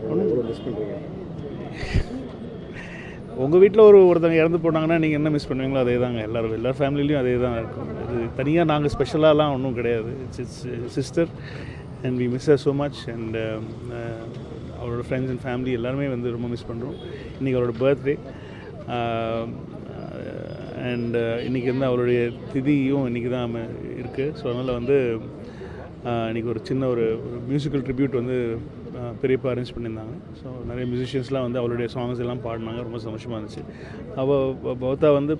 எவ்வளோ மிஸ் பண்ணுறீங்க? உங்கள் வீட்டில் ஒருத்தங்க இறந்து போனாங்கன்னா நீங்கள் என்ன மிஸ் பண்ணுவீங்களோ அதே தாங்க எல்லார் ஃபேமிலிலையும் அதே தான் இருக்கும். இது தனியாக நாங்கள் ஸ்பெஷலாலாம் ஒன்றும் கிடையாது. It's sister and we miss her so much. And அவரோட ஃப்ரெண்ட்ஸ் அண்ட் ஃபேமிலி எல்லாருமே வந்து ரொம்ப மிஸ் பண்ணுறோம். இன்றைக்கி அவரோட பர்த்டே அண்ட் இன்றைக்கி வந்து அவருடைய திதியும் இன்றைக்கி தான் இருக்குது. ஸோ அதனால் வந்து இன்றைக்கி ஒரு சின்ன ஒரு மியூசிக்கல் ட்ரிபியூட் வந்து பெரியப்பா அரேஞ்ச் பண்ணியிருந்தாங்க. ஸோ நிறைய மியூசிஷியன்ஸ்லாம் வந்து அவருடைய சாங்ஸ் எல்லாம் பாடினாங்க. ரொம்ப சந்தோஷமாக இருந்துச்சு. பௌத்தா வந்து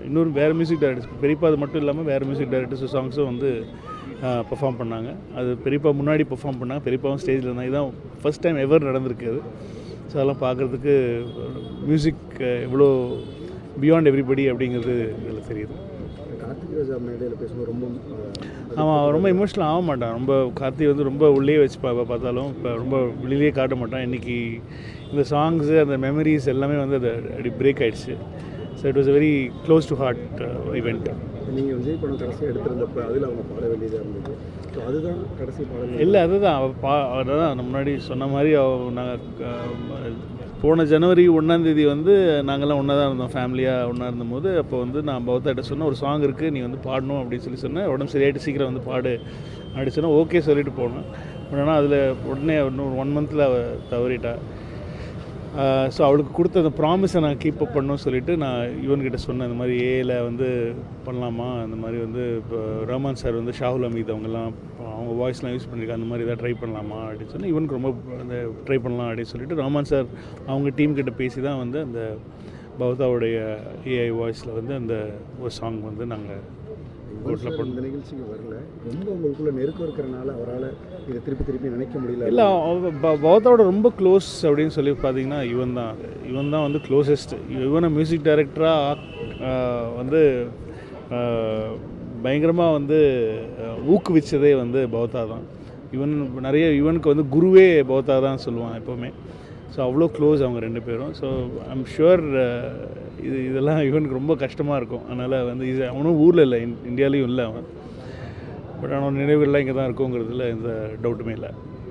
இன்னொரு வேறு மியூசிக் டைரக்டர்ஸ் பெரியப்பா அது மட்டும் இல்லாமல் வேறு மியூசிக் டைரக்டர்ஸ் சாங்ஸும் வந்து பெர்ஃபார்ம் பண்ணாங்க. அது பெரியப்பா முன்னாடி பெர்ஃபார்ம் பண்ணாங்க. பெரியப்பாவும் ஸ்டேஜில் இருந்தாங்க. இதுதான் ஃபஸ்ட் டைம் எவர் நடந்திருக்கு அது. ஸோ அதெல்லாம் பார்க்குறதுக்கு மியூசிக் எவ்வளோ பியாண்ட் எவ்ரிபடி அப்படிங்கிறது இதில் தெரியுது. கார்த்திக் ராஜா மேடையில் பேசும்போது ரொம்ப ஆமாம், ரொம்ப எமோஷ்னல் ஆக மாட்டான். ரொம்ப கார்த்தி வந்து ரொம்ப உள்ளே வச்சு பார்த்தாலும் இப்போ ரொம்ப வெளியிலே காட்ட மாட்டான். இன்றைக்கி இந்த சாங்ஸு அந்த மெமரிஸ் எல்லாமே வந்து அது அப்படி பிரேக் ஆகிடுச்சு. So it was a very close to heart event. நீங்கள் விஜய் படம் கடைசியாக எடுத்திருந்தப்போ அதில் அவங்க பாட வேண்டியதாக இருந்தது. ஸோ அதுதான் கடைசி பாடல் இல்லை, அதுதான் அதுதான் முன்னாடி சொன்ன மாதிரி நாங்கள் போன ஜனவரி 1ஆம் தேதி வந்து நாங்கள்லாம் ஒன்றா தான் இருந்தோம். ஃபேமிலியாக ஒன்றா இருந்தபோது அப்போ வந்து நான் பௌத்தாட்ட சொன்னேன், ஒரு சாங் இருக்குது நீ வந்து பாடணும் அப்படின்னு சொன்னேன். உடம்பு சரியாயிட்டு சீக்கிரம் வந்து பாடு அப்படி சொன்னால் ஓகே சொல்லிட்டு போனேன். ஆனால் அதில் உடனே இன்னும் 1 மந்தில் அவள் தவறிட்டா. ஸோ அவளுக்கு கொடுத்த அந்த ப்ராமிஸை நான் கீப் அப் பண்ணணும்னு சொல்லிவிட்டு நான் யுவன்கிட்ட சொன்னேன், இந்த மாதிரி ஏல வந்து பண்ணலாமா, அந்த மாதிரி வந்து இப்போ ரஹ்மான் சார் வந்து ஷாகுல் அமீத் அவங்கெல்லாம் அவங்க வாய்ஸ்லாம் யூஸ் பண்ணியிருக்காங்க, அந்த மாதிரி எதாவது ட்ரை பண்ணலாமா அப்படின்னு சொன்னால் இவனுக்கு ரொம்ப அந்த ட்ரை பண்ணலாம் அப்படின்னு சொல்லிட்டு ரஹ்மான் சார் அவங்க டீம் கிட்ட பேசி தான் வந்து அந்த பௌத்தாவுடைய ஏஐ வாய்ஸில் வந்து அந்த ஒரு சாங் வந்து நாங்கள் இந்த நிகழ்ச்சிக்கு வரல. ரொம்ப உங்களுக்குள்ள நெருக்கம் இருக்கிறனால அவரால் இதை திருப்பி நினைக்க முடியல. இல்லை, பௌத்தாவோட ரொம்ப க்ளோஸ் அப்படின்னு சொல்லி பார்த்தீங்கன்னா இவன் தான் வந்து க்ளோசஸ்ட். இவனை மியூசிக் டைரக்டராக வந்து பயங்கரமாக வந்து ஊக்குவிச்சதே வந்து பௌத்தா தான். இவனுக்கு வந்து குருவே பௌத்தா தான் சொல்லுவான் எப்போவுமே. ஸோ அவ்வளோ க்ளோஸ் அவங்க 2 பேரும். ஸோ ஐம் ஷுர் இதெல்லாம் இவனுக்கு ரொம்ப கஷ்டமாக இருக்கும். அதனால் வந்து அவனும் ஊரில் இல்லை, இந்தியாவிலையும் இல்லை அவன். பட் அவனோட நினைவுகள்லாம் இங்கே தான் இருக்குங்கிறதுல எந்த டவுட்டுமே இல்லை.